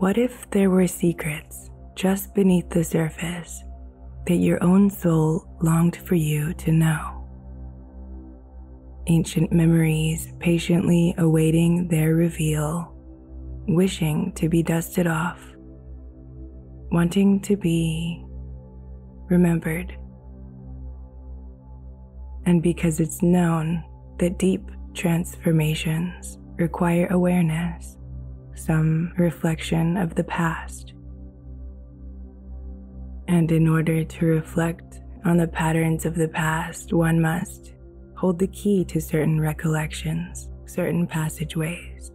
What if there were secrets just beneath the surface that your own soul longed for you to know? Ancient memories patiently awaiting their reveal, wishing to be dusted off, wanting to be remembered. And because it's known that deep transformations require awareness, some reflection of the past. And in order to reflect on the patterns of the past, one must hold the key to certain recollections, certain passageways.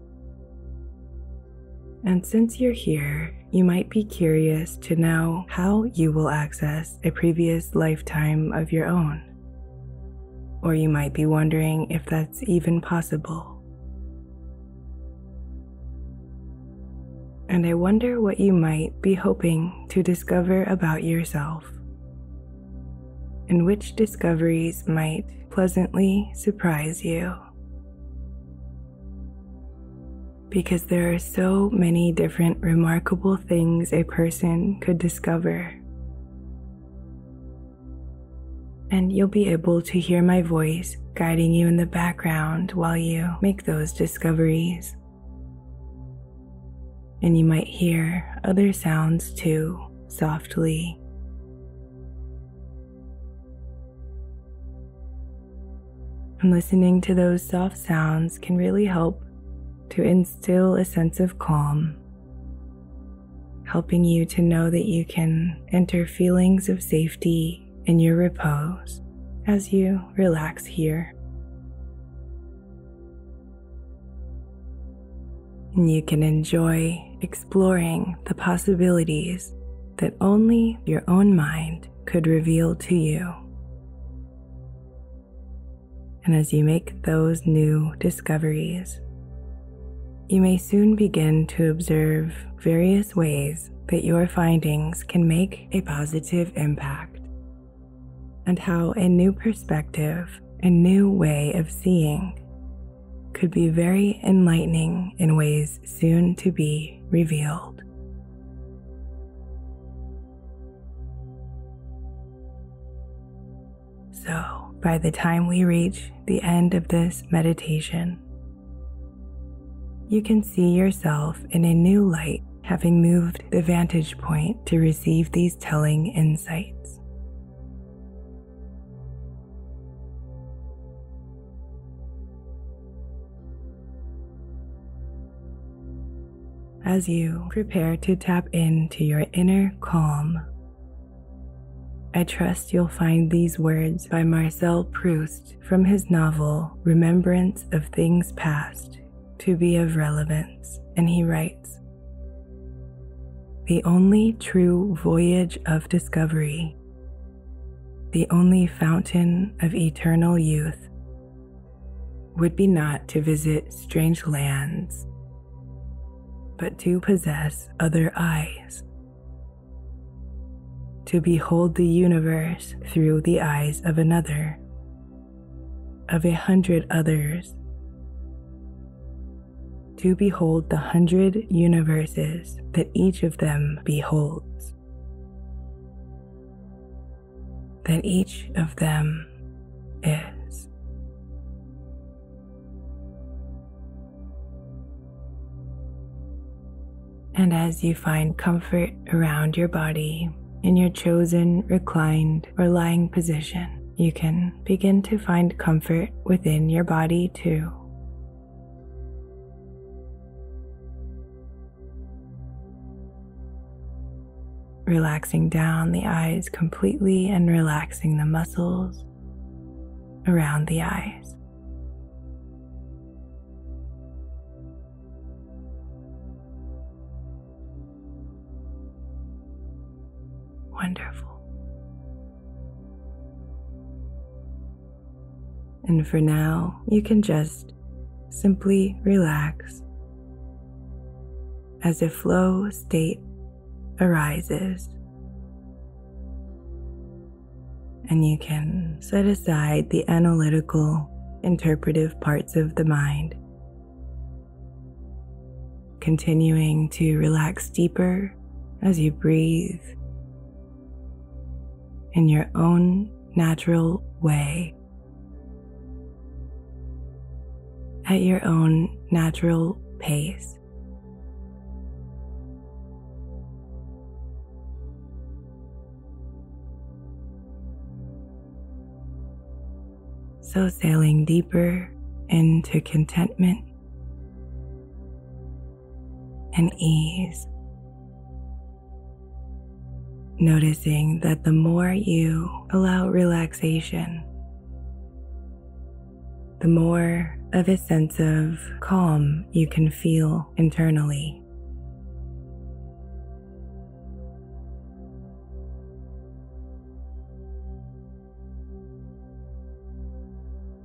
And since you're here, you might be curious to know how you will access a previous lifetime of your own. Or you might be wondering if that's even possible. And I wonder what you might be hoping to discover about yourself, and which discoveries might pleasantly surprise you. Because there are so many different remarkable things a person could discover. And you'll be able to hear my voice guiding you in the background while you make those discoveries. And you might hear other sounds too, softly. And listening to those soft sounds can really help to instill a sense of calm, helping you to know that you can enter feelings of safety in your repose as you relax here. And you can enjoy exploring the possibilities that only your own mind could reveal to you. And as you make those new discoveries, you may soon begin to observe various ways that your findings can make a positive impact, and how a new perspective, a new way of seeing, could be very enlightening in ways soon to be revealed. So, by the time we reach the end of this meditation, you can see yourself in a new light, having moved the vantage point to receive these telling insights. As you prepare to tap into your inner calm, I trust you'll find these words by Marcel Proust from his novel Remembrance of Things Past to be of relevance, and he writes, "The only true voyage of discovery, the only fountain of eternal youth, would be not to visit strange lands, but to possess other eyes, to behold the universe through the eyes of another, of 100 others, to behold the 100 universes that each of them beholds, that each of them is." And as you find comfort around your body in your chosen reclined or lying position, you can begin to find comfort within your body too. Relaxing down the eyes completely and relaxing the muscles around the eyes. Wonderful. And for now, you can just simply relax as a flow state arises. And you can set aside the analytical, interpretive parts of the mind continuing to relax deeper as you breathe in your own natural way, at your own natural pace. So sailing deeper into contentment and ease, noticing that the more you allow relaxation, the more of a sense of calm you can feel internally.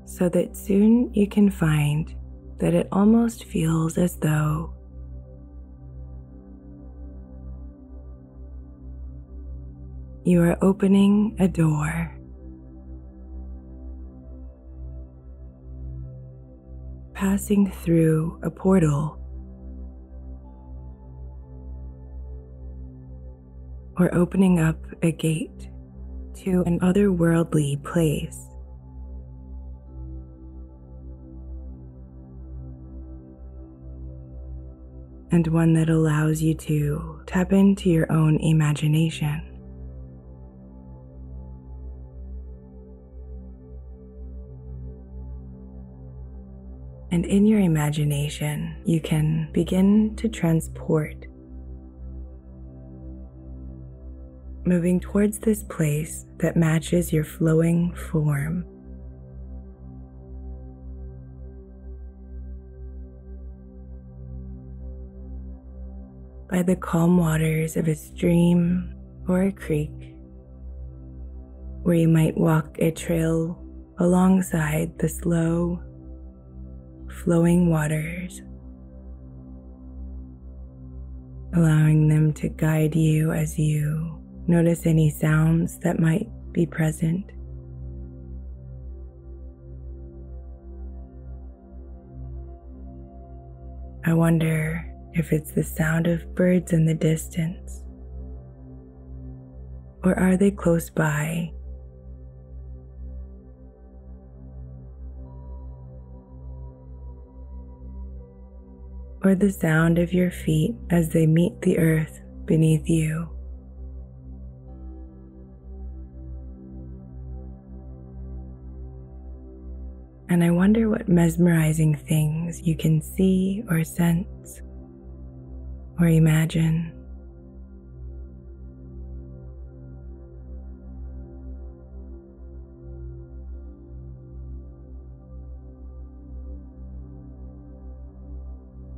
So that soon you can find that it almost feels as though you are opening a door, passing through a portal, or opening up a gate to an otherworldly place. And one that allows you to tap into your own imagination. And in your imagination, you can begin to transport, moving towards this place that matches your flowing form. By the calm waters of a stream or a creek, where you might walk a trail alongside the slow, flowing waters, allowing them to guide you as you notice any sounds that might be present. I wonder if it's the sound of birds in the distance, or are they close by? Or the sound of your feet as they meet the earth beneath you. And I wonder what mesmerizing things you can see or sense or imagine.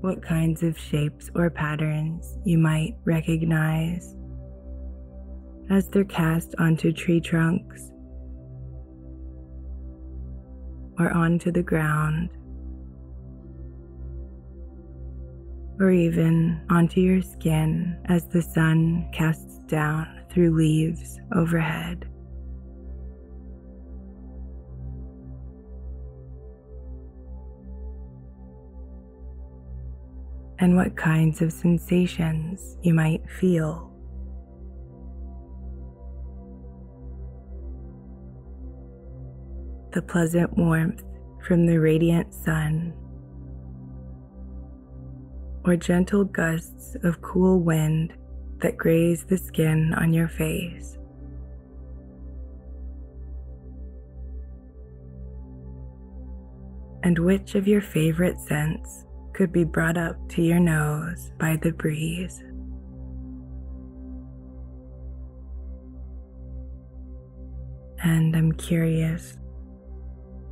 What kinds of shapes or patterns you might recognize as they're cast onto tree trunks or onto the ground, or even onto your skin as the sun casts down through leaves overhead. And what kinds of sensations you might feel. The pleasant warmth from the radiant sun, or gentle gusts of cool wind that graze the skin on your face. And which of your favorite scents could be brought up to your nose by the breeze? And I'm curious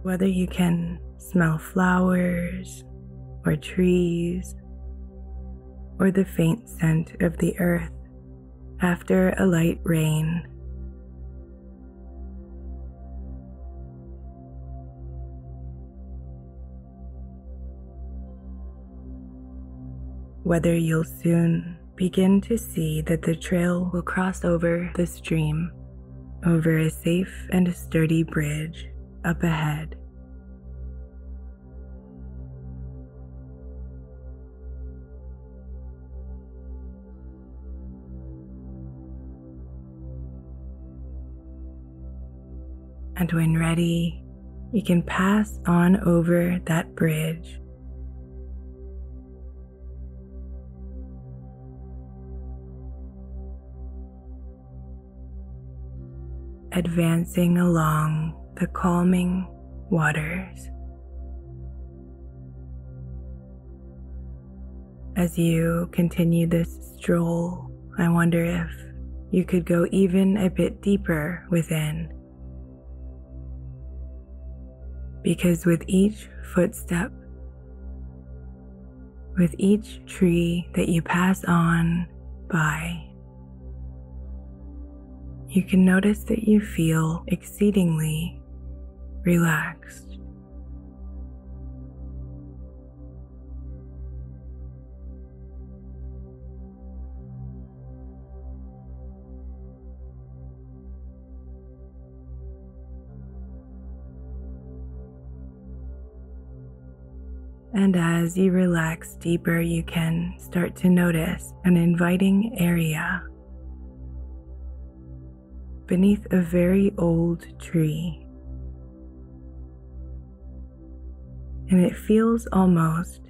whether you can smell flowers or trees or the faint scent of the earth after a light rain. Whether you'll soon begin to see that the trail will cross over the stream, over a safe and sturdy bridge up ahead. And when ready, you can pass on over that bridge. Advancing along the calming waters. As you continue this stroll, I wonder if you could go even a bit deeper within. Because with each footstep, with each tree that you pass on by, you can notice that you feel exceedingly relaxed. And as you relax deeper, you can start to notice an inviting area beneath a very old tree. And it feels almost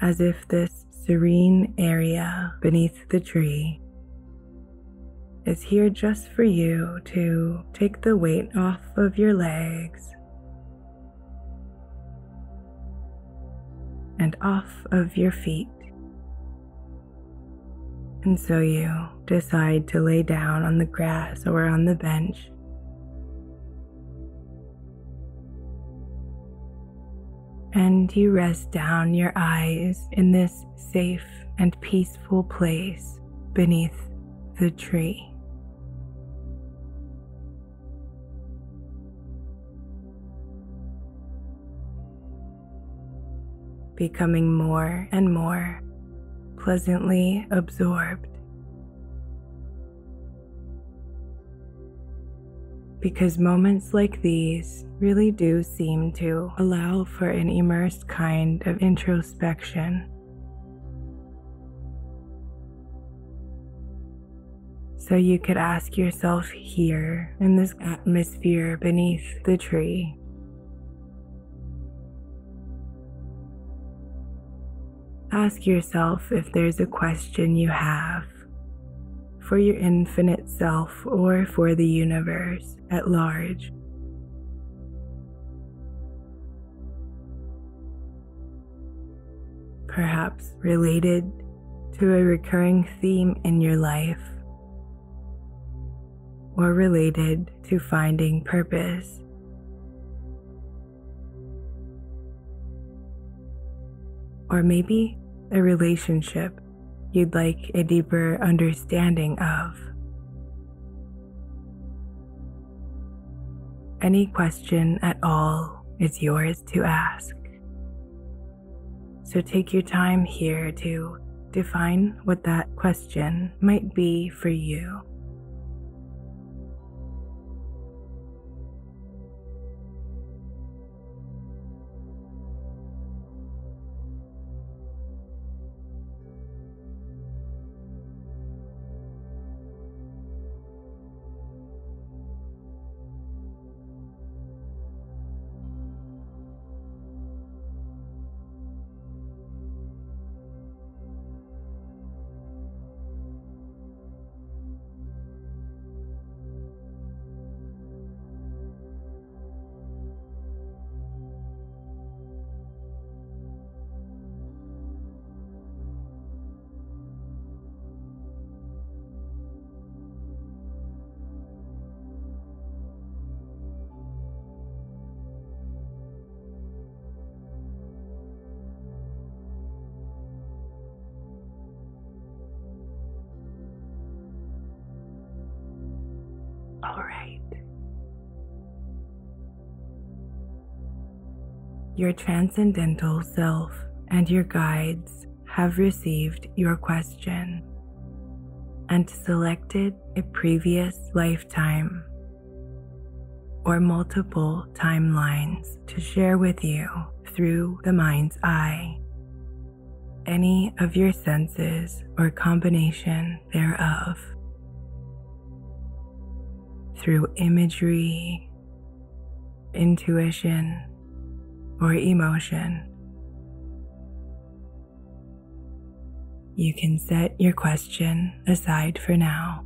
as if this serene area beneath the tree is here just for you to take the weight off of your legs and off of your feet. And so you decide to lay down on the grass or on the bench. And you rest down your eyes in this safe and peaceful place beneath the tree. Becoming more and more pleasantly absorbed. Because moments like these really do seem to allow for an immersed kind of introspection. So you could ask yourself here in this atmosphere beneath the tree, ask yourself if there's a question you have for your infinite self or for the universe at large. Perhaps related to a recurring theme in your life, or related to finding purpose. Or maybe a relationship you'd like a deeper understanding of. Any question at all is yours to ask. So take your time here to define what that question might be for you. All right. Your transcendental self and your guides have received your question and selected a previous lifetime or multiple timelines to share with you through the mind's eye, any of your senses or combination thereof, through imagery, intuition, or emotion. You can set your question aside for now.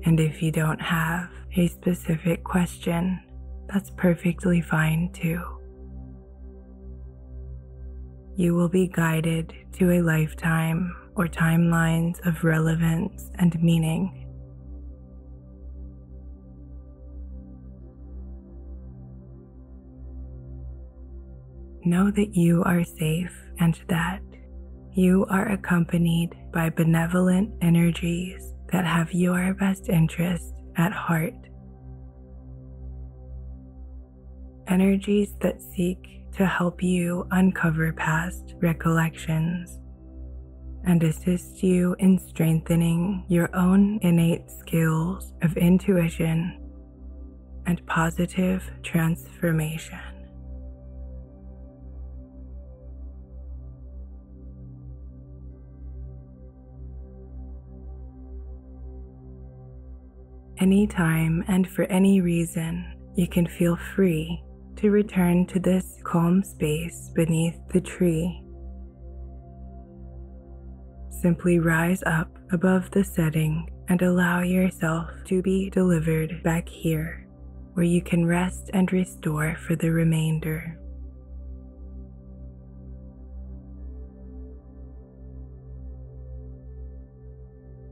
And if you don't have a specific question, that's perfectly fine too. You will be guided to a lifetime or timelines of relevance and meaning. Know that you are safe and that you are accompanied by benevolent energies that have your best interest at heart. Energies that seek to help you uncover past recollections and assist you in strengthening your own innate skills of intuition and positive transformation. Anytime and for any reason, you can feel free to return to this calm space beneath the tree. Simply rise up above the setting and allow yourself to be delivered back here, where you can rest and restore for the remainder.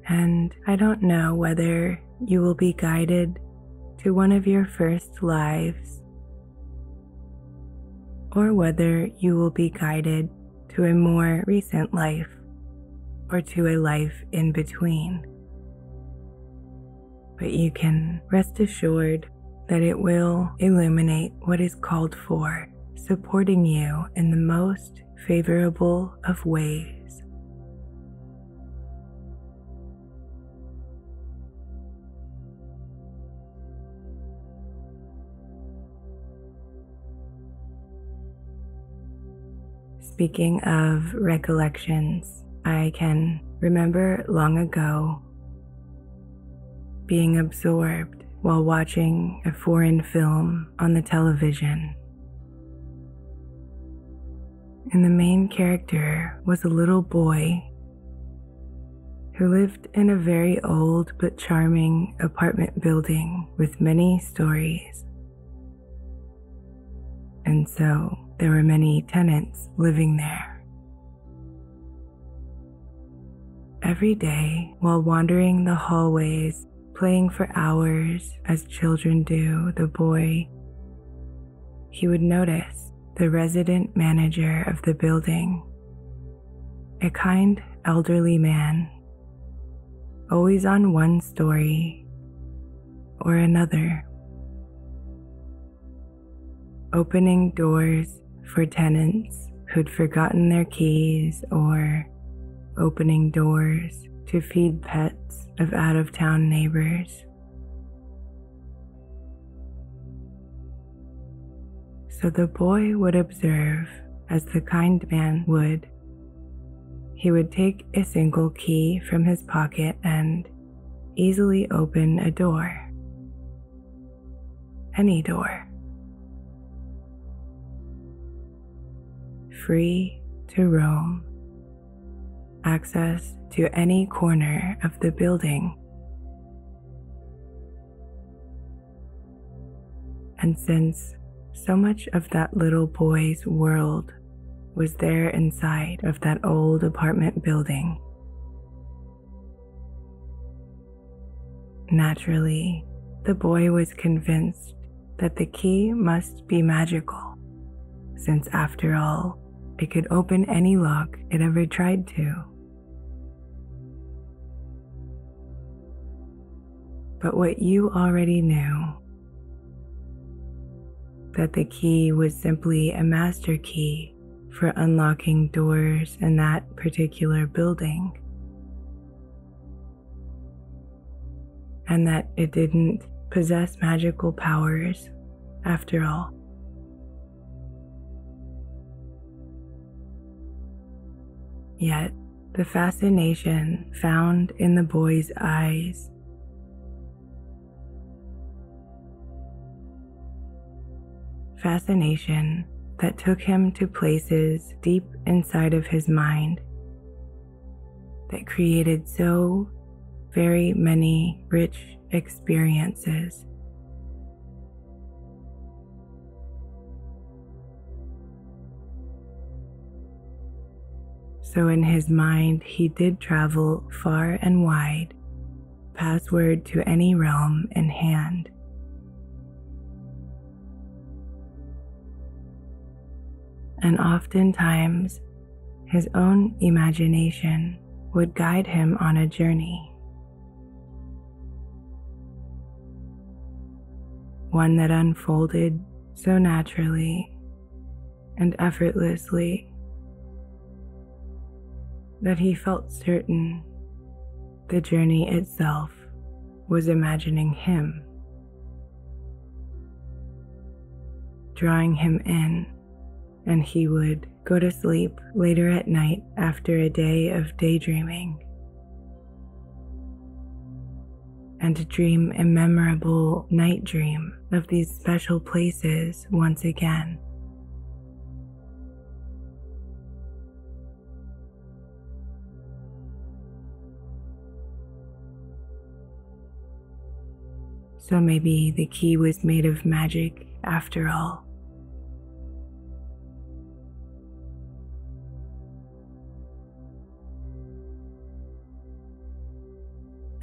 And I don't know whether you will be guided to one of your first lives, or whether you will be guided to a more recent life, or to a life in between. But you can rest assured that it will illuminate what is called for, supporting you in the most favorable of ways. Speaking of recollections, I can remember long ago being absorbed while watching a foreign film on the television. And the main character was a little boy who lived in a very old but charming apartment building with many stories. And so there were many tenants living there. Every day, while wandering the hallways, playing for hours as children do, the boy, he would notice the resident manager of the building, a kind elderly man, always on one story or another, opening doors for tenants who'd forgotten their keys, or opening doors to feed pets of out-of-town neighbors. So the boy would observe as the kind man would. He would take a single key from his pocket and easily open a door. Any door. Free to roam, access to any corner of the building. And since so much of that little boy's world was there inside of that old apartment building, naturally, the boy was convinced that the key must be magical, since after all, it could open any lock it ever tried to. But what you already knew, that the key was simply a master key for unlocking doors in that particular building, and that it didn't possess magical powers after all. Yet, the fascination found in the boy's eyes fascination that took him to places deep inside of his mind that created so very many rich experiences. So in his mind, he did travel far and wide, pass word to any realm in hand. And oftentimes, his own imagination would guide him on a journey, one that unfolded so naturally and effortlessly that he felt certain the journey itself was imagining him, drawing him in, and he would go to sleep later at night after a day of daydreaming and dream a memorable night dream of these special places once again. So maybe the key was made of magic after all.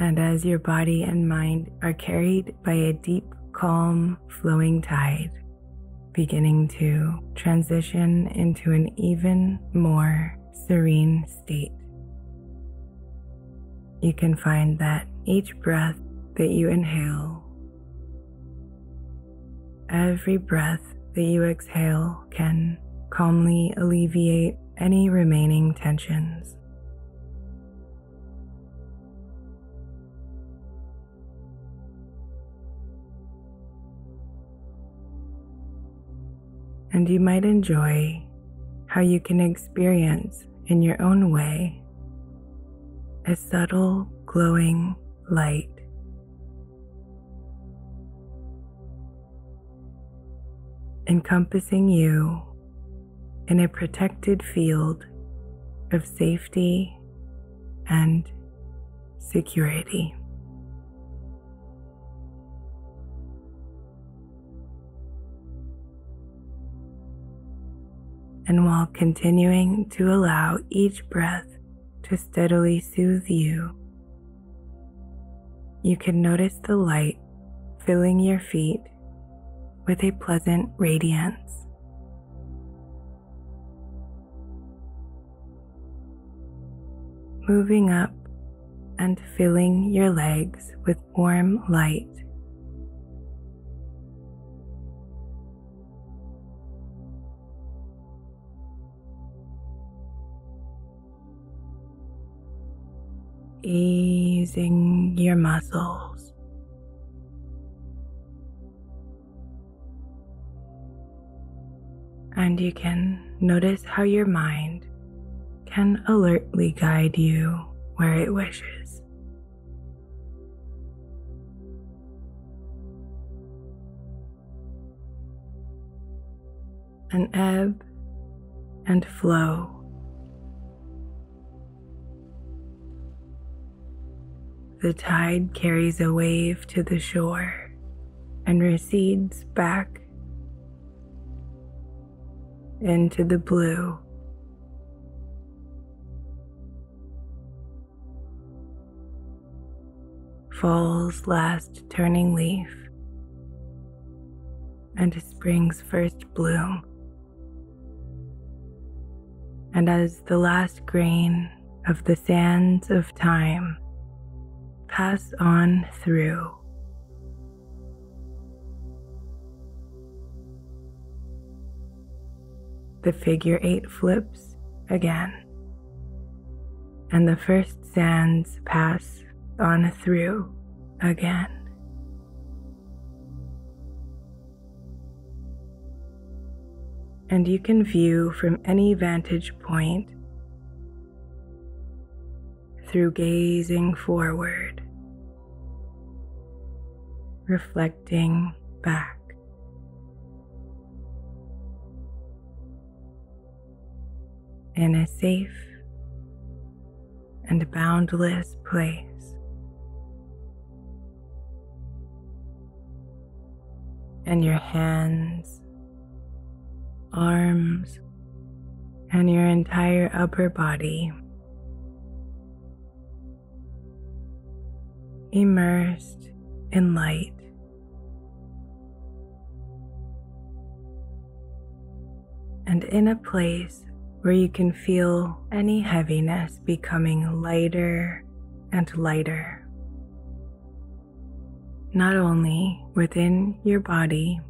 And as your body and mind are carried by a deep, calm, flowing tide, beginning to transition into an even more serene state, you can find that each breath that you inhale, every breath that you exhale can calmly alleviate any remaining tensions. And you might enjoy how you can experience in your own way a subtle glowing light encompassing you in a protected field of safety and security. And while continuing to allow each breath to steadily soothe you, you can notice the light filling your feet with a pleasant radiance. Moving up and filling your legs with warm light. Easing your muscles. And you can notice how your mind can alertly guide you where it wishes. An ebb and flow. The tide carries a wave to the shore and recedes back into the blue. Fall's last turning leaf and spring's first bloom. And as the last grain of the sands of time pass on through, the figure 8 flips again, and the first sands pass on through again. And you can view from any vantage point through gazing forward, reflecting back. in a safe and boundless place. And your hands, arms, and your entire upper body immersed in light. And in a place where you can feel any heaviness becoming lighter and lighter, not only within your body,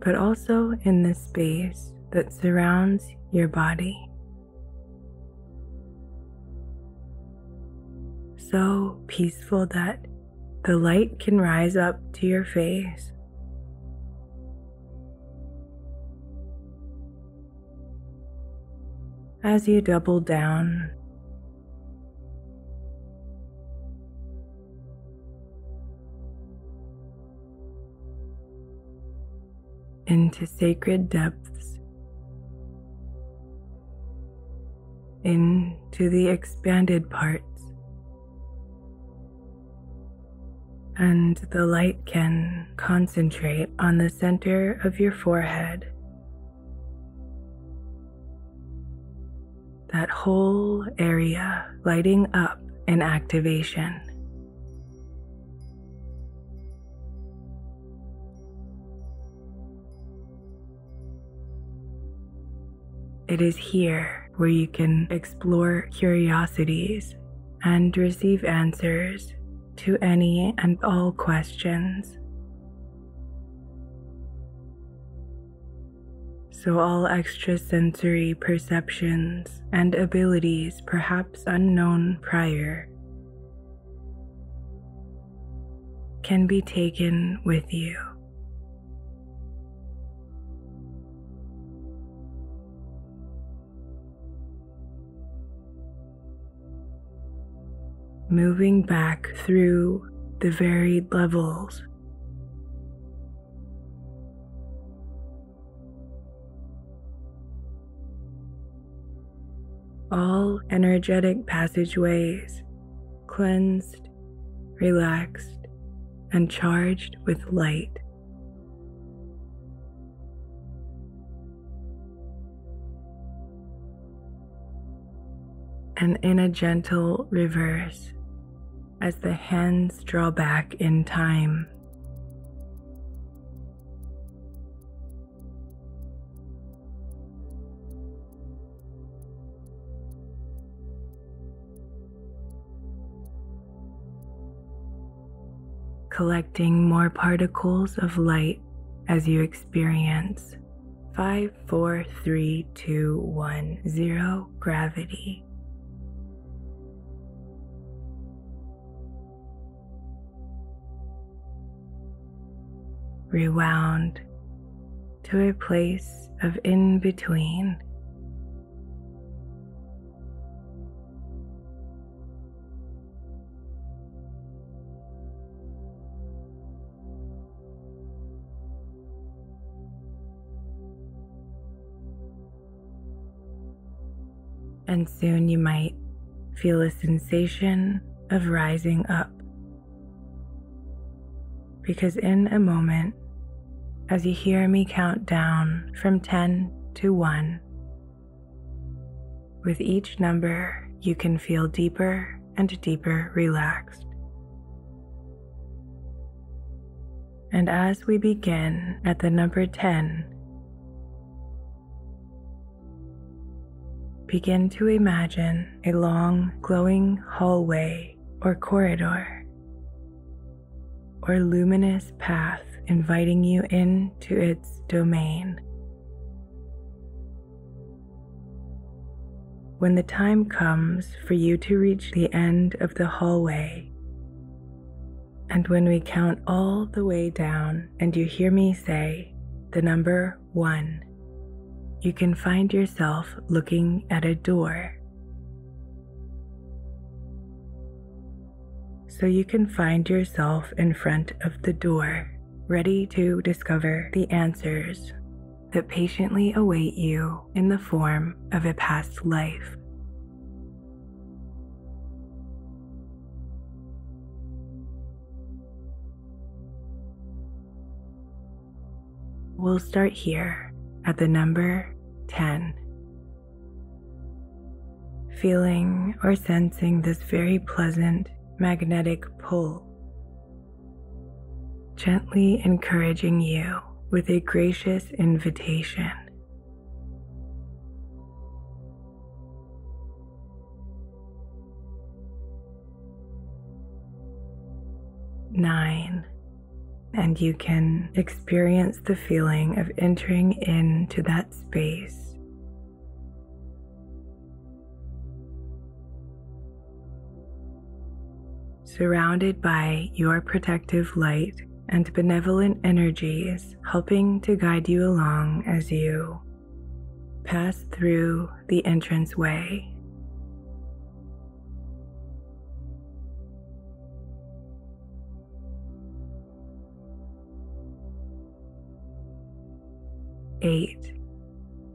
but also in the space that surrounds your body. So peaceful that the light can rise up to your face. As you double down into sacred depths, into the expanded parts, and the light can concentrate on the center of your forehead. That whole area lighting up in activation. It is here where you can explore curiosities and receive answers to any and all questions. So all extrasensory perceptions and abilities perhaps unknown prior can be taken with you. Moving back through the varied levels. All energetic passageways cleansed, relaxed, and charged with light. And in a gentle reverse, as the hands draw back in time, collecting more particles of light as you experience 5, 4, 3, 2, 1, 0 gravity. Rewound to a place of in-between. And soon you might feel a sensation of rising up. Because in a moment, as you hear me count down from 10 to 1, with each number you can feel deeper and deeper relaxed. And as we begin at the number 10, begin to imagine a long, glowing hallway or corridor, or luminous path inviting you into its domain. When the time comes for you to reach the end of the hallway, and when we count all the way down and you hear me say the number 1, you can find yourself looking at a door. So you can find yourself in front of the door, ready to discover the answers that patiently await you in the form of a past life. We'll start here at the number 10. Feeling or sensing this very pleasant magnetic pull, gently encouraging you with a gracious invitation. 9. And you can experience the feeling of entering into that space. 8. Surrounded by your protective light and benevolent energies helping to guide you along as you pass through the entranceway. 8.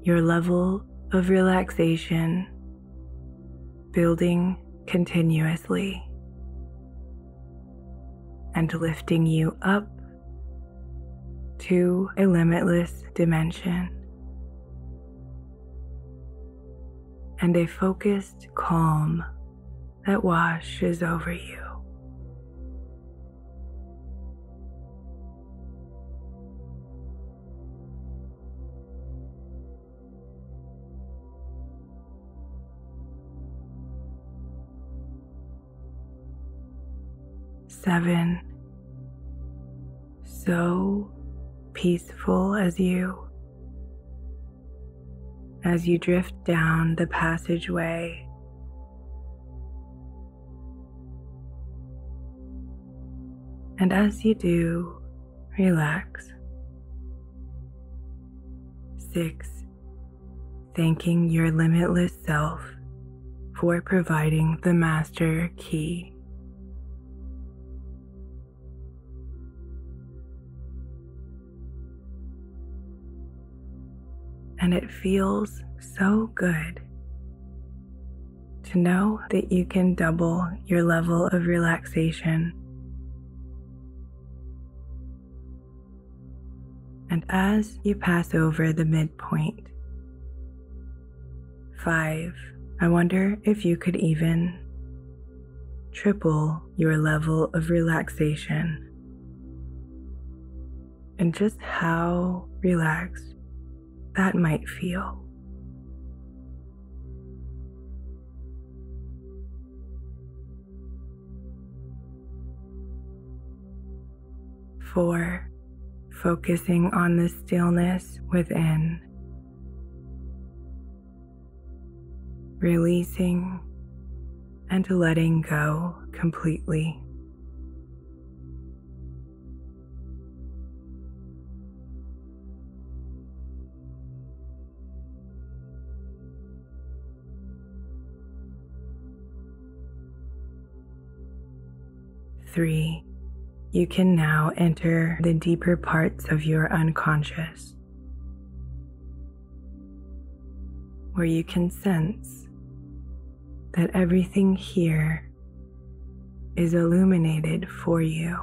Your level of relaxation building continuously and lifting you up to a limitless dimension and a focused calm that washes over you. 7. So peaceful as you drift down the passageway. And as you do, relax. 6. Thanking your limitless self for providing the master key. 5. And it feels so good to know that you can double your level of relaxation. And as you pass over the midpoint, 5, I wonder if you could even triple your level of relaxation and just how relaxed that might feel. 4. Focusing on the stillness within, releasing and letting go completely. 3. You can now enter the deeper parts of your unconscious, where you can sense that everything here is illuminated for you.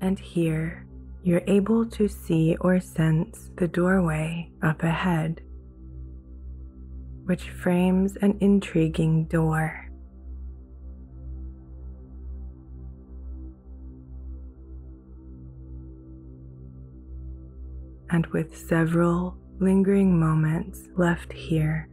And here, you're able to see or sense the doorway up ahead, which frames an intriguing door. And with several lingering moments left here,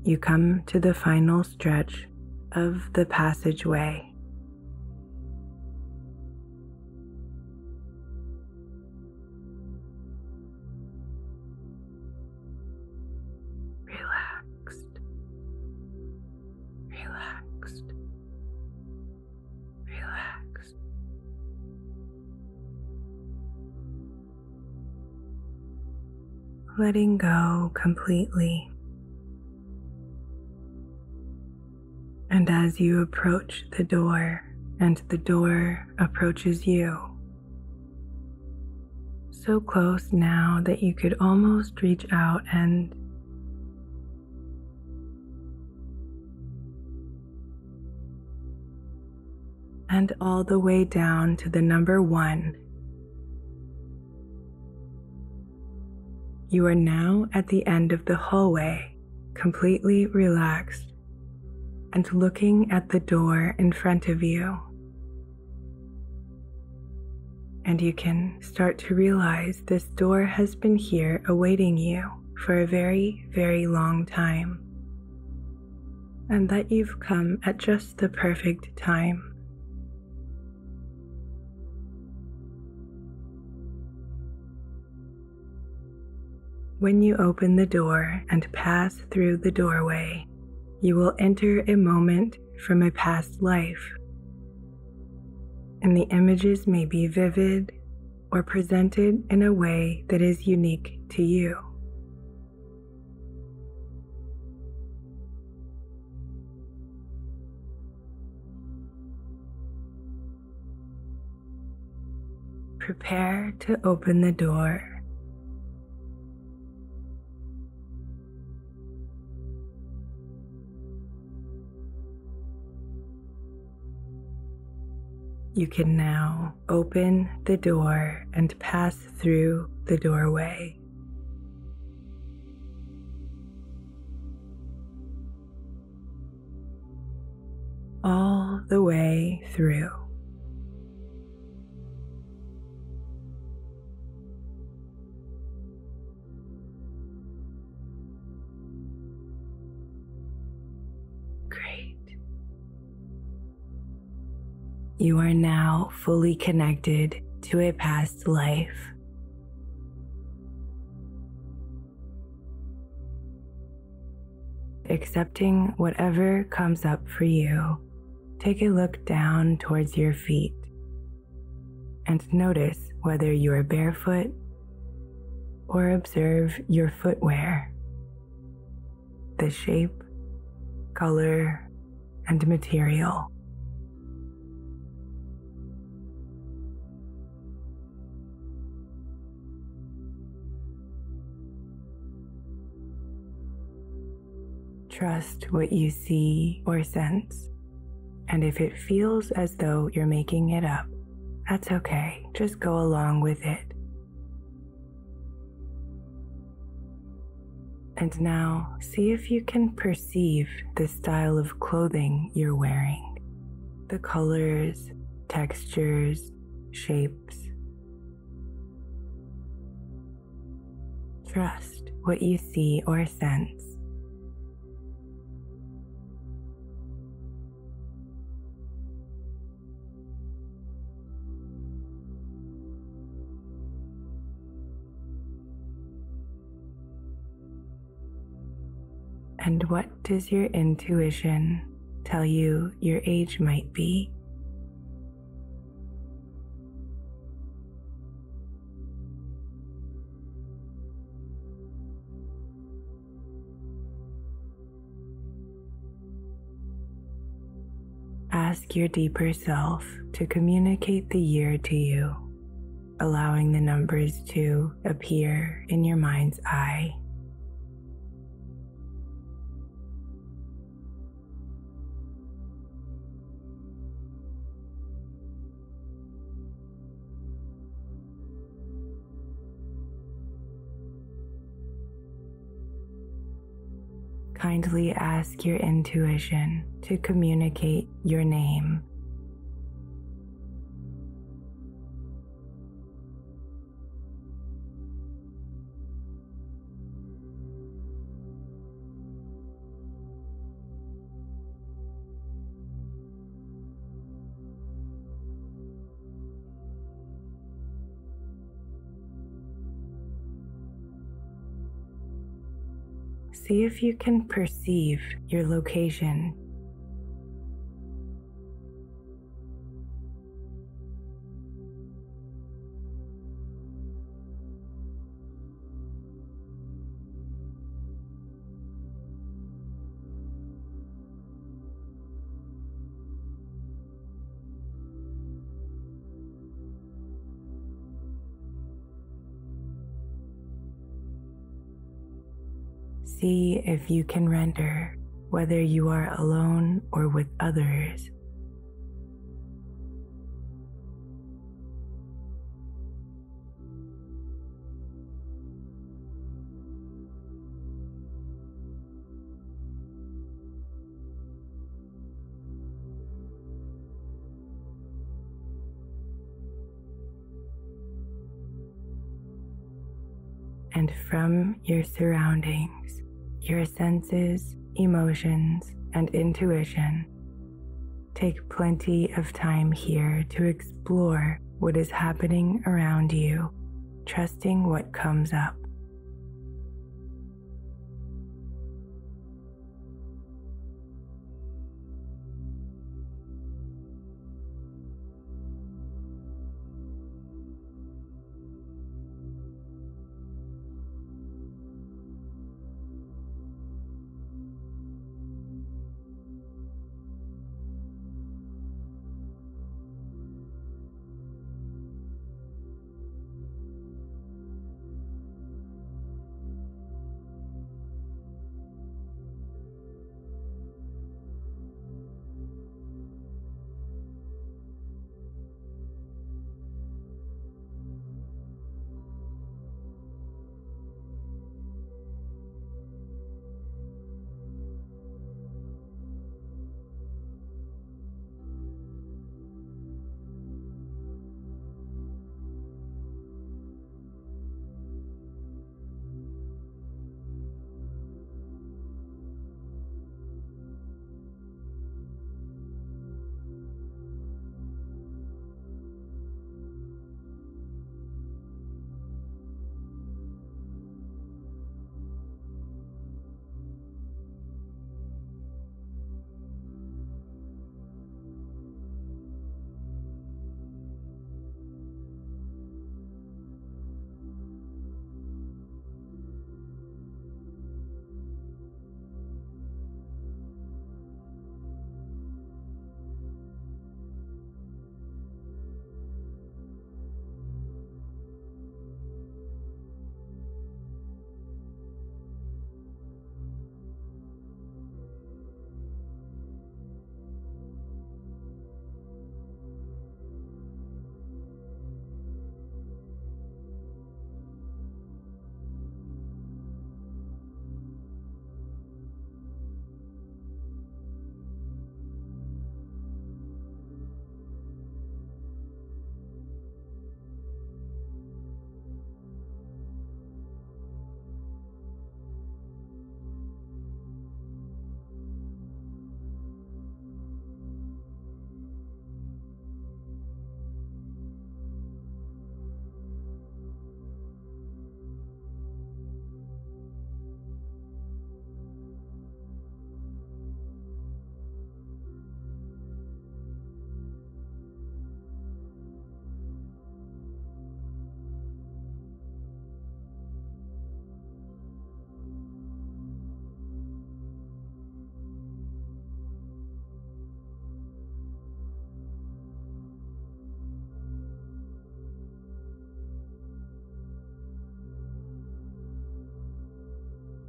you come to the final stretch of the passageway. Relaxed, relaxed, letting go completely. And as you approach the door and the door approaches you, so close now that you could almost reach out and all the way down to the number 1. You are now at the end of the hallway, completely relaxed and looking at the door in front of you. And you can start to realize this door has been here awaiting you for a very, very long time, and that you've come at just the perfect time. When you open the door and pass through the doorway, you will enter a moment from a past life, and the images may be vivid or presented in a way that is unique to you. Prepare to open the door. You can now open the door and pass through the doorway. All the way through. Great. You are now fully connected to a past life. Accepting whatever comes up for you, take a look down towards your feet and notice whether you are barefoot or observe your footwear, the shape, color, and material. Trust what you see or sense, and if it feels as though you're making it up, that's okay. Just go along with it. And now, see if you can perceive the style of clothing you're wearing, the colors, textures, shapes. Trust what you see or sense. And what does your intuition tell you your age might be? Ask your deeper self to communicate the year to you, allowing the numbers to appear in your mind's eye. Kindly ask your intuition to communicate your name. See if you can perceive your location. See if you can render, whether you are alone or with others. And from your surroundings, your senses, emotions, and intuition, take plenty of time here to explore what is happening around you, trusting what comes up.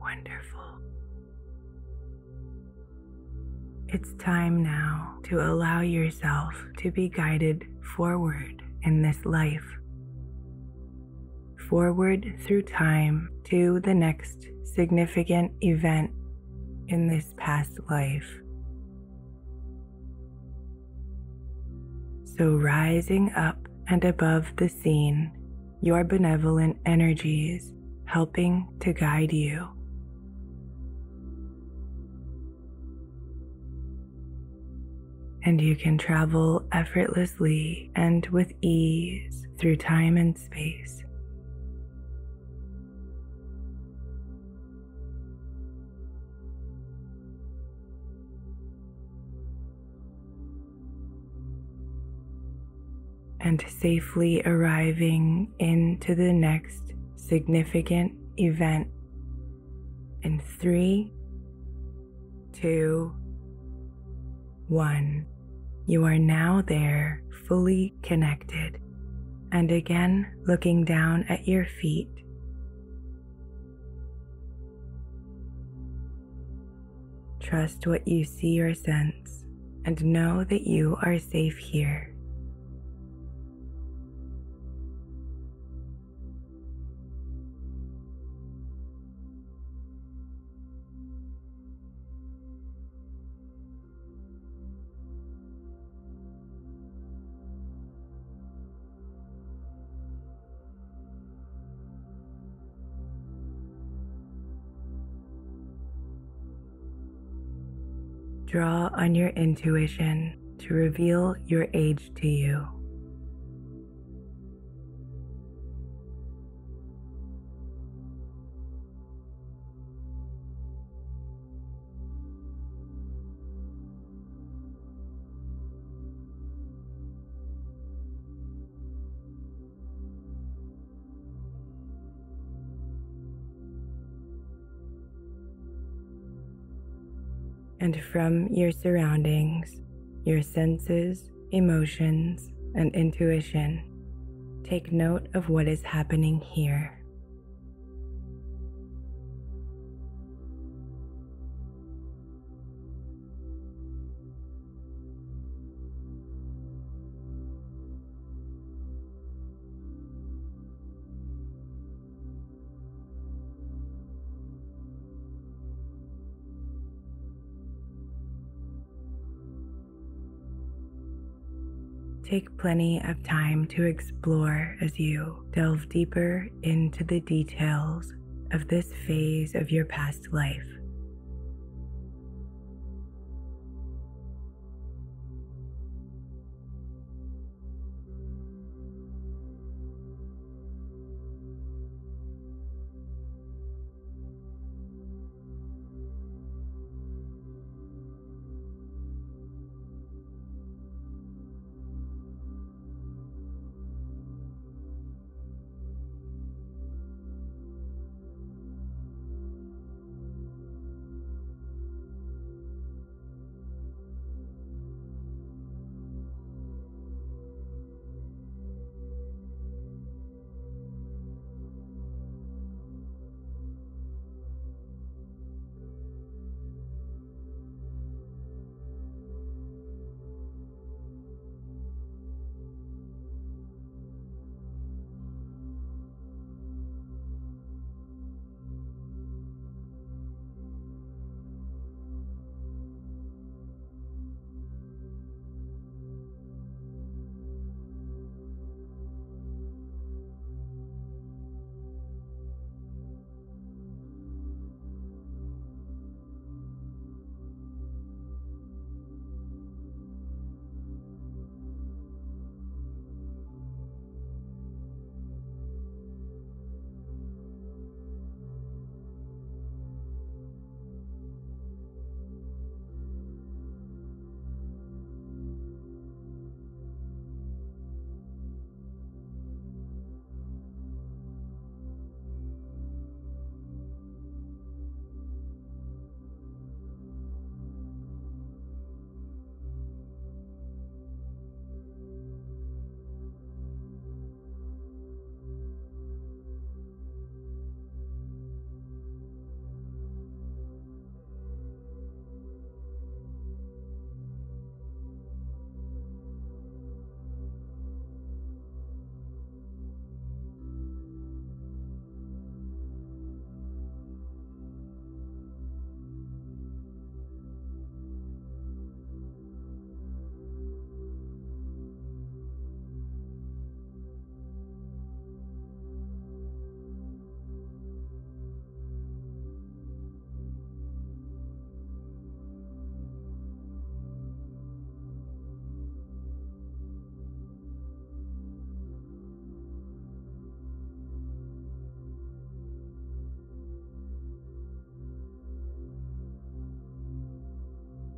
Wonderful. It's time now to allow yourself to be guided forward in this life. Forward through time to the next significant event in this past life. So rising up and above the scene, your benevolent energies helping to guide you. And you can travel effortlessly and with ease through time and space. And safely arriving into the next significant event in 3, 2, 1. You are now there, fully connected, and again looking down at your feet. trust what you see or sense and know that you are safe here. Draw on your intuition to reveal your age to you. And from your surroundings, your senses, emotions, and intuition, take note of what is happening here. Take plenty of time to explore as you delve deeper into the details of this phase of your past life.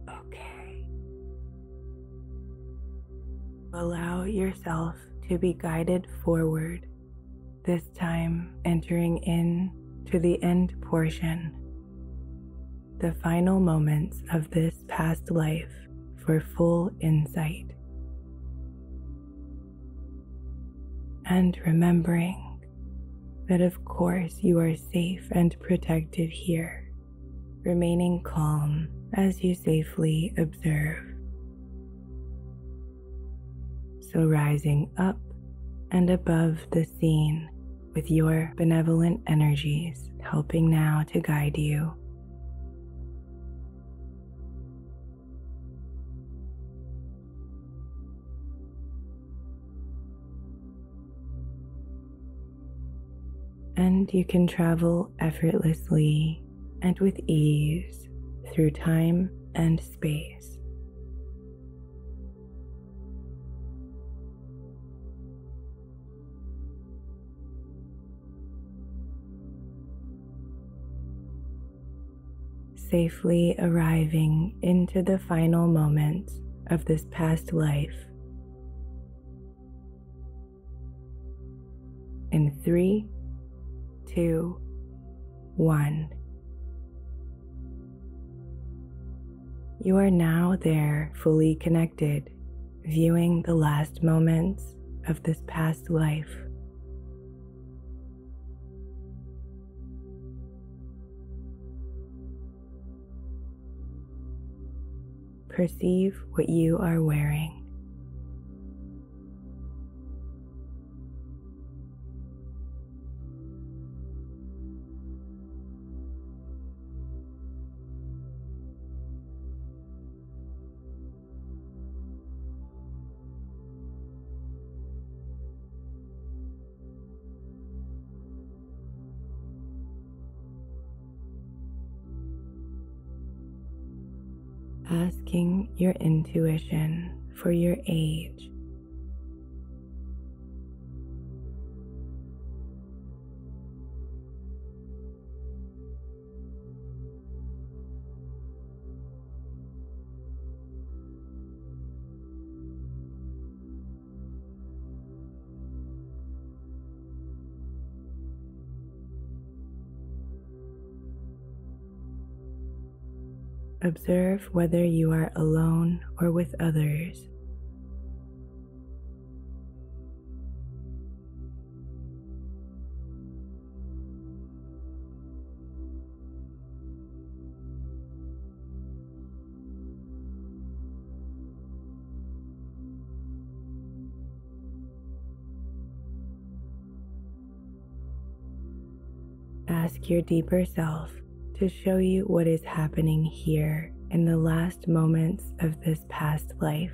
Okay. Allow yourself to be guided forward, this time entering in to the end portion, the final moments of this past life for full insight. And remembering that of course you are safe and protected here, remaining calm as you safely observe. So rising up and above the scene with your benevolent energies helping now to guide you. And you can travel effortlessly and with ease through time and space. Safely arriving into the final moments of this past life. In 3, 2, 1. You are now there, fully connected, viewing the last moments of this past life. Perceive what you are wearing. Asking your intuition for your age. Observe whether you are alone or with others. Ask your deeper self to show you what is happening here in the last moments of this past life.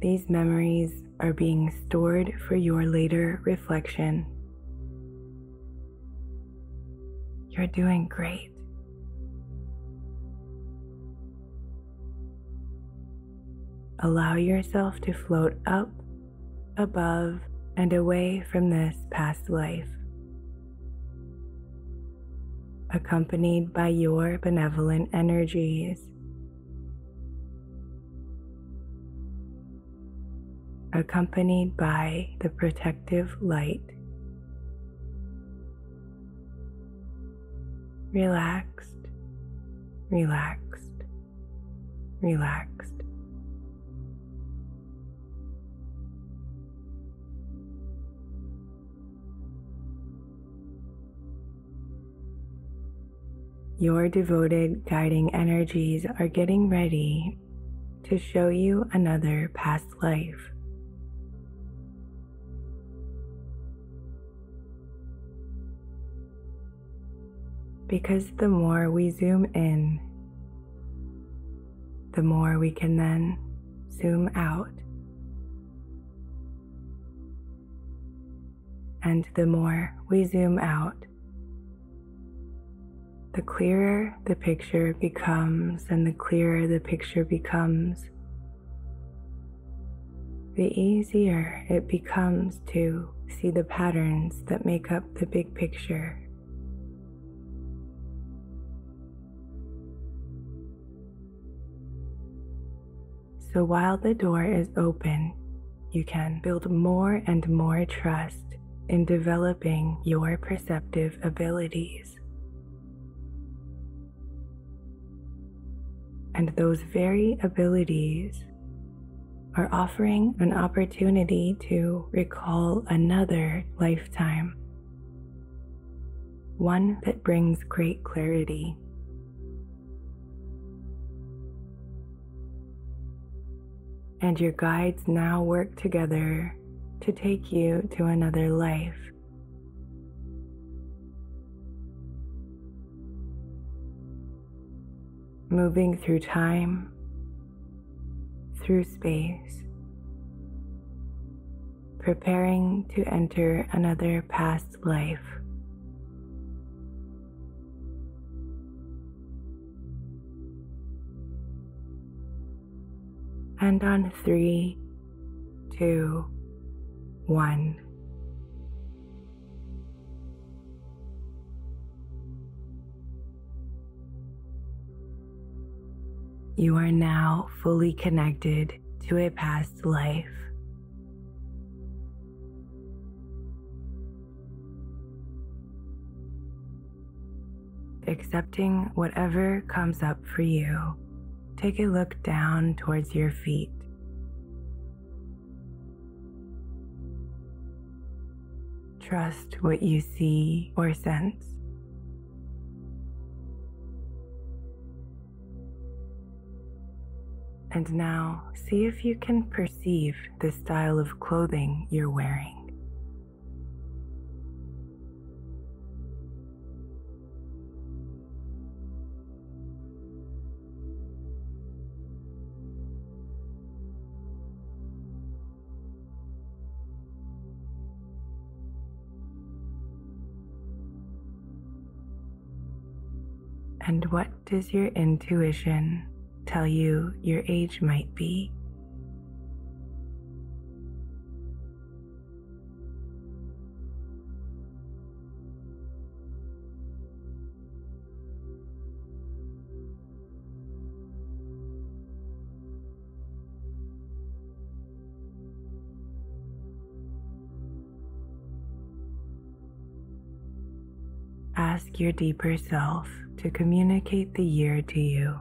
These memories are being stored for your later reflection. You're doing great. Allow yourself to float up, above, and away from this past life, accompanied by your benevolent energies, accompanied by the protective light. Relaxed, relaxed, relaxed. Your devoted guiding energies are getting ready to show you another past life. Because the more we zoom in, the more we can then zoom out. And the more we zoom out, the clearer the picture becomes, and the clearer the picture becomes, the easier it becomes to see the patterns that make up the big picture. So while the door is open, you can build more and more trust in developing your perceptive abilities. And those very abilities are offering an opportunity to recall another lifetime, one that brings great clarity. And your guides now work together to take you to another life. Moving through time, through space, preparing to enter another past life. And on 3, 2, 1. You are now fully connected to a past life. Accepting whatever comes up for you, take a look down towards your feet. Trust what you see or sense. And now see if you can perceive the style of clothing you're wearing. And what does your intuition tell you your age might be? Ask your deeper self to communicate the year to you.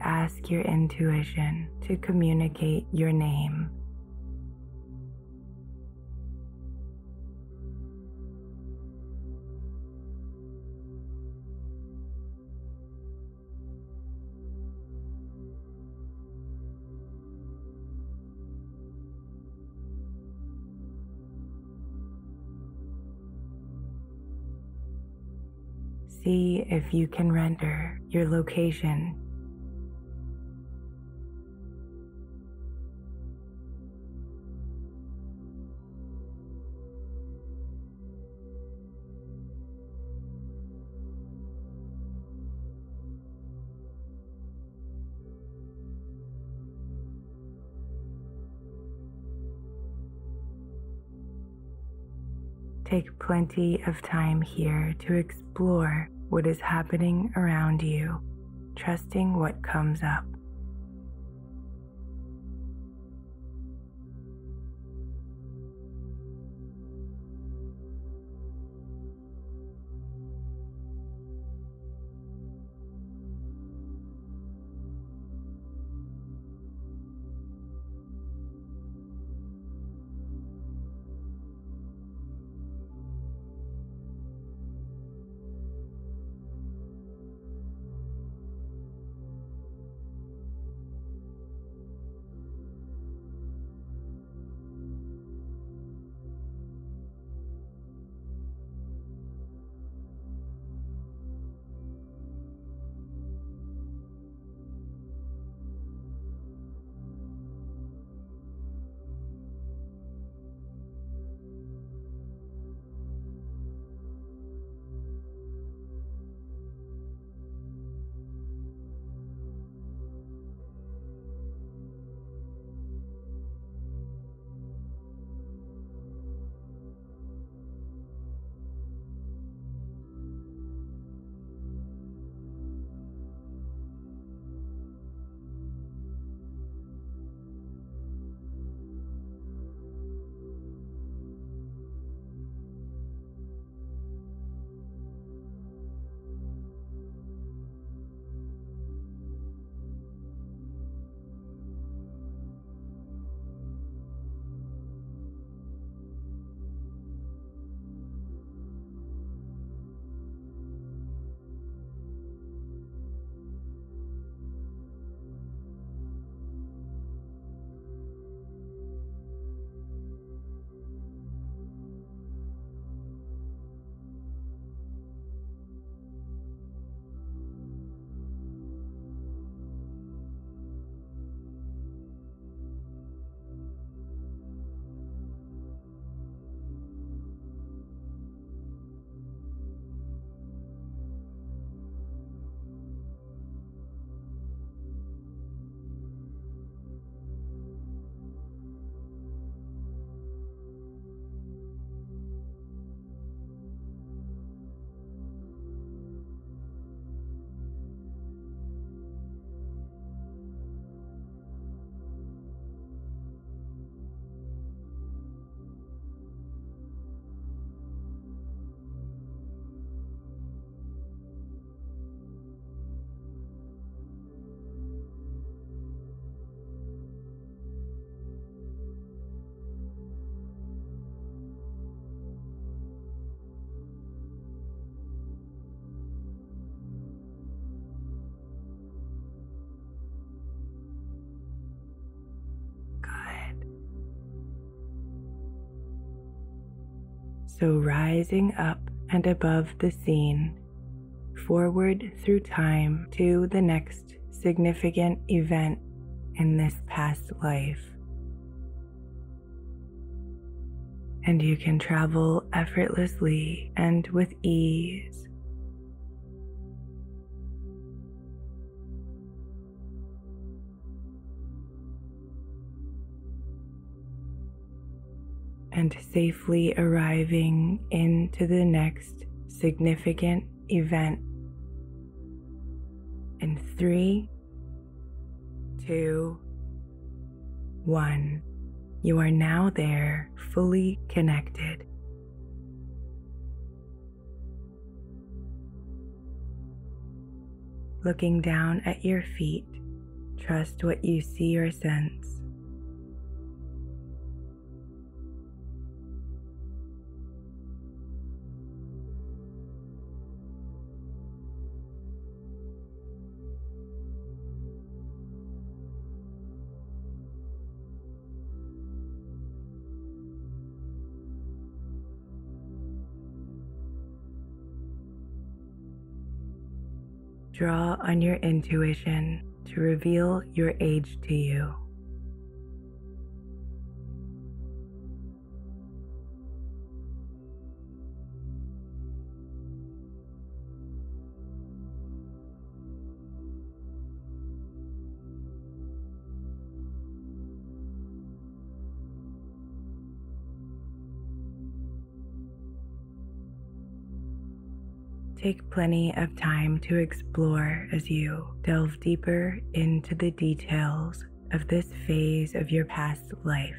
Ask your intuition to communicate your name. See if you can render your location. Take plenty of time here to explore what is happening around you, trusting what comes up. So rising up and above the scene, forward through time to the next significant event in this past life. And you can travel effortlessly and with ease. And safely arriving into the next significant event in 3, 2, 1. You are now there, fully connected. Looking down at your feet, trust what you see or sense. Draw on your intuition to reveal your age to you. Take plenty of time to explore as you delve deeper into the details of this phase of your past life.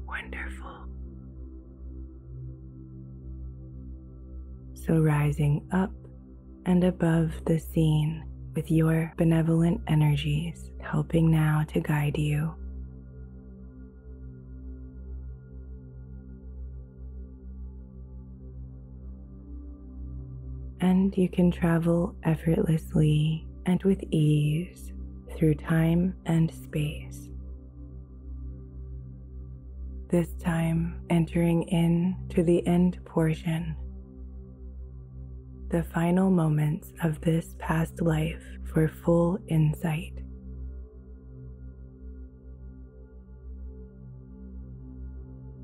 Wonderful. So rising up and above the scene with your benevolent energies helping now to guide you. And you can travel effortlessly and with ease through time and space. This time entering into the end portion, the final moments of this past life for full insight.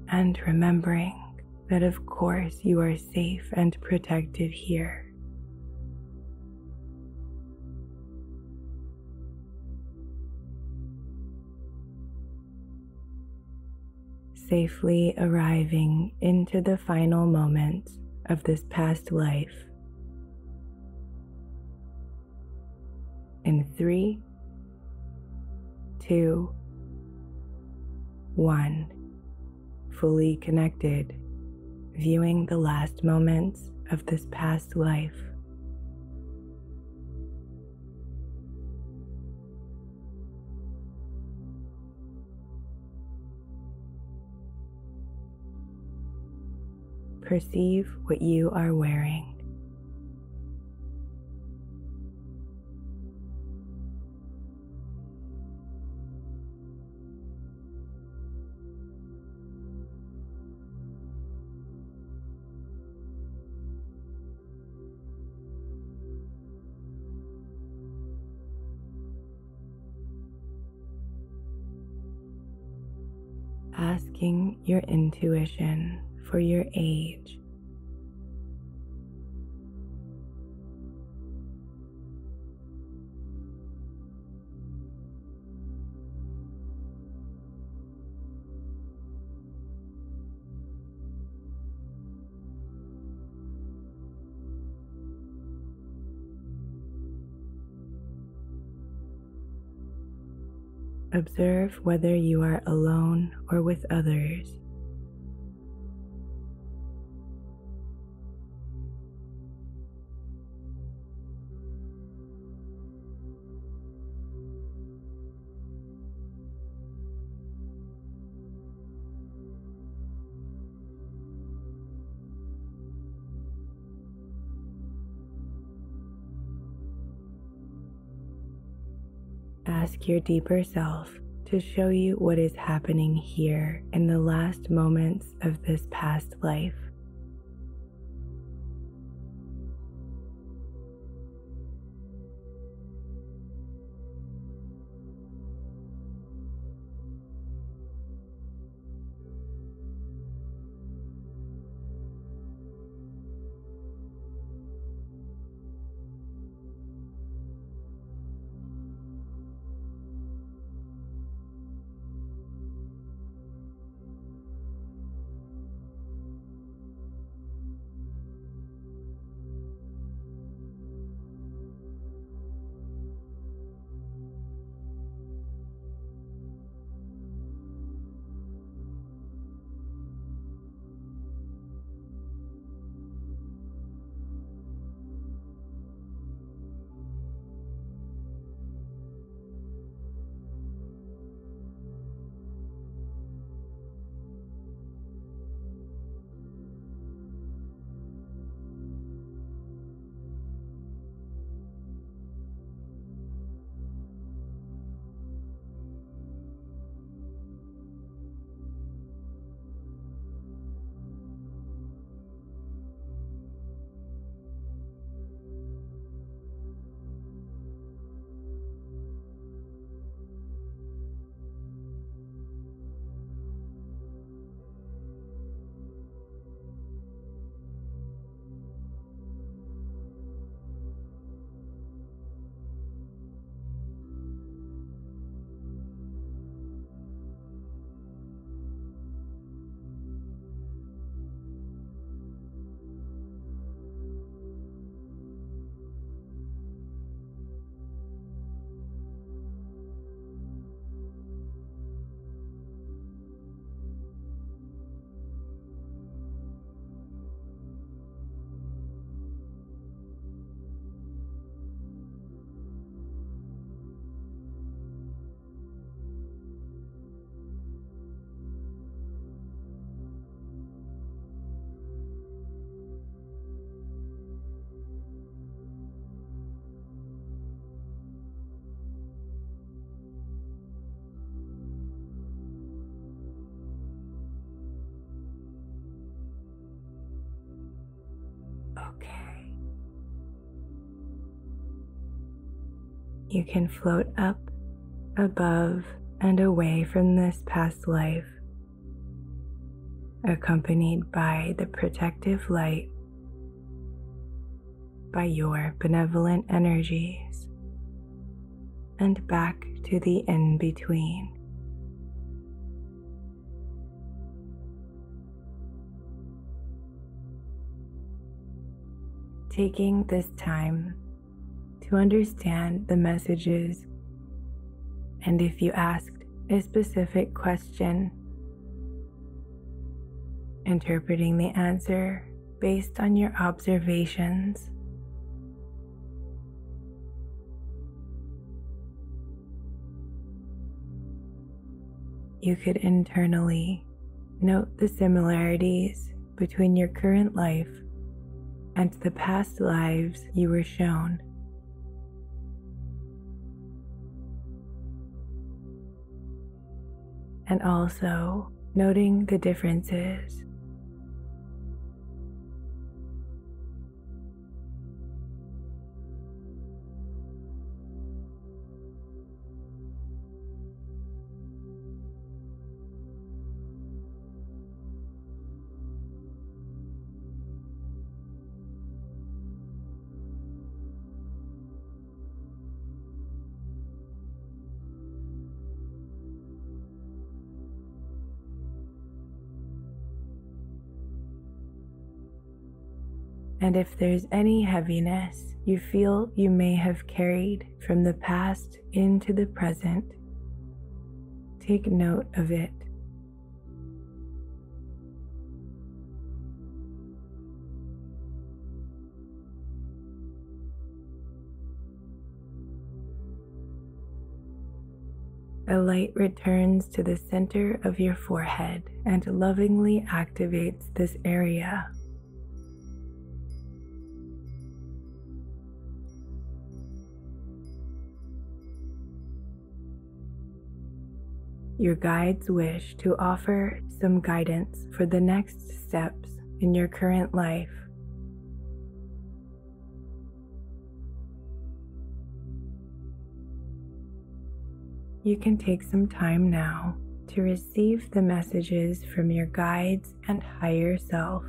And remembering that of course you are safe and protected here. Safely arriving into the final moments of this past life. In 3, 2, 1, fully connected, viewing the last moments of this past life. perceive what you are wearing. Asking your intuition for your age. Observe whether you are alone or with others. Ask your deeper self to show you what is happening here in the last moments of this past life. Okay. You can float up, above, and away from this past life, accompanied by the protective light, by your benevolent energies, and back to the in-between. Taking this time to understand the messages, and if you asked a specific question, interpreting the answer based on your observations. You could internally note the similarities between your current life and the past lives you were shown. And also noting the differences. And if there's any heaviness you feel you may have carried from the past into the present, take note of it. A light returns to the center of your forehead and lovingly activates this area. Your guides wish to offer some guidance for the next steps in your current life. You can take some time now to receive the messages from your guides and higher self.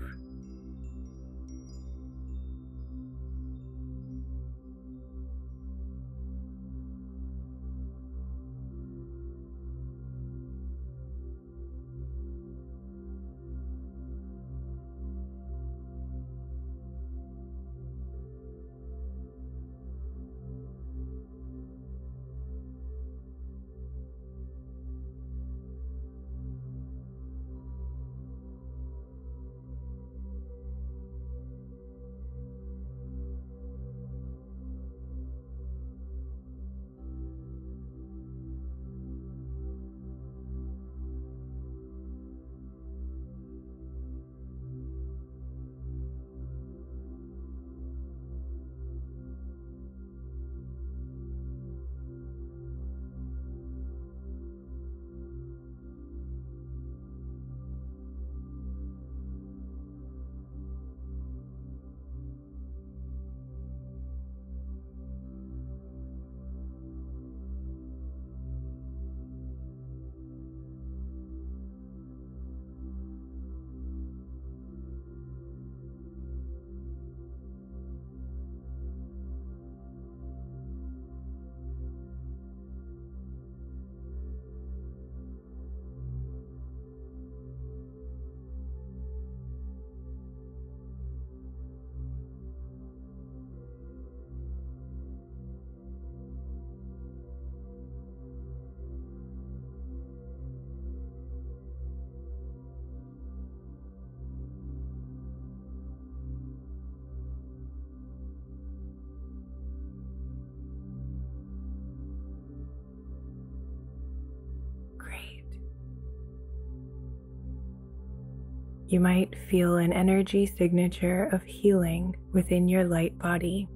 You might feel an energy signature of healing within your light body.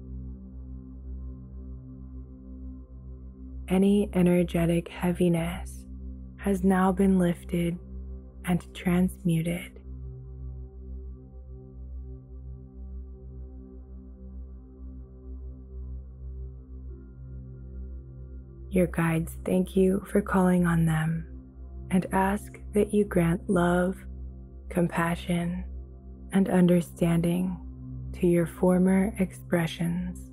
Any energetic heaviness has now been lifted and transmuted. Your guides thank you for calling on them and ask that you grant love, compassion, and understanding to your former expressions.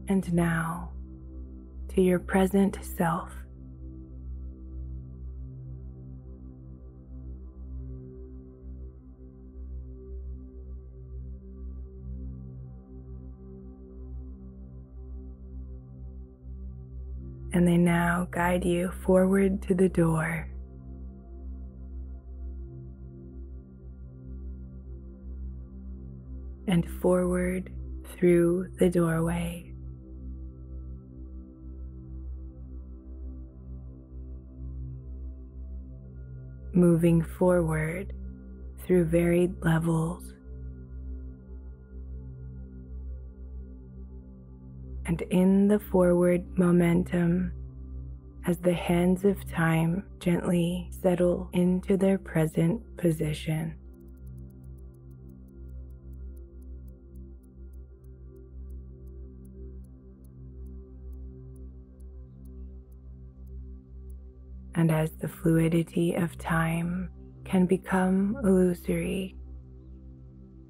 And now, to your present self. And they now guide you forward to the door. and forward through the doorway. Moving forward through varied levels, and in the forward momentum, as the hands of time gently settle into their present position. And as the fluidity of time can become illusory,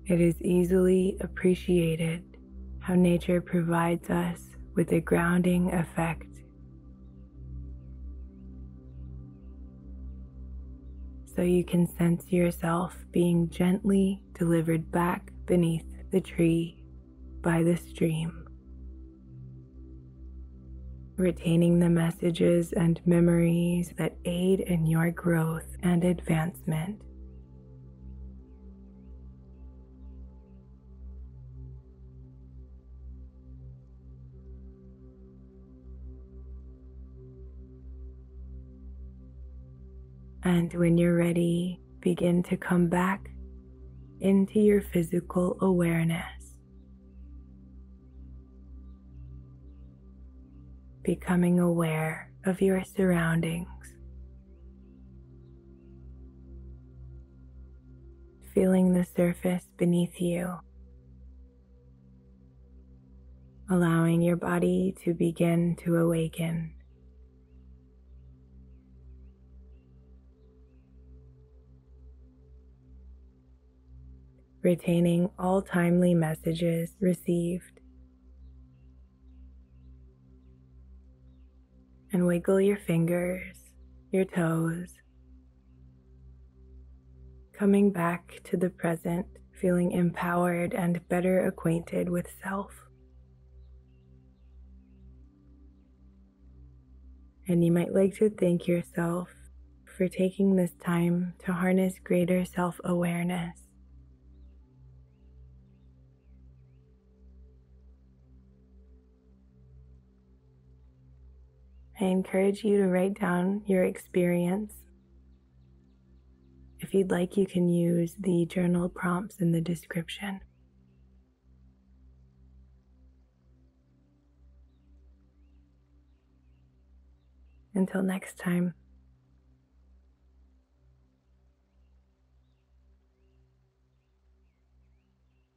it is easily appreciated how nature provides us with a grounding effect. So you can sense yourself being gently delivered back beneath the tree by the stream, retaining the messages and memories that aid in your growth and advancement. And when you're ready, begin to come back into your physical awareness, becoming aware of your surroundings, feeling the surface beneath you, allowing your body to begin to awaken. Retaining all timely messages received. And wiggle your fingers, your toes, coming back to the present, feeling empowered and better acquainted with self. And you might like to thank yourself for taking this time to harness greater self-awareness. I encourage you to write down your experience. If you'd like, you can use the journal prompts in the description. Until next time.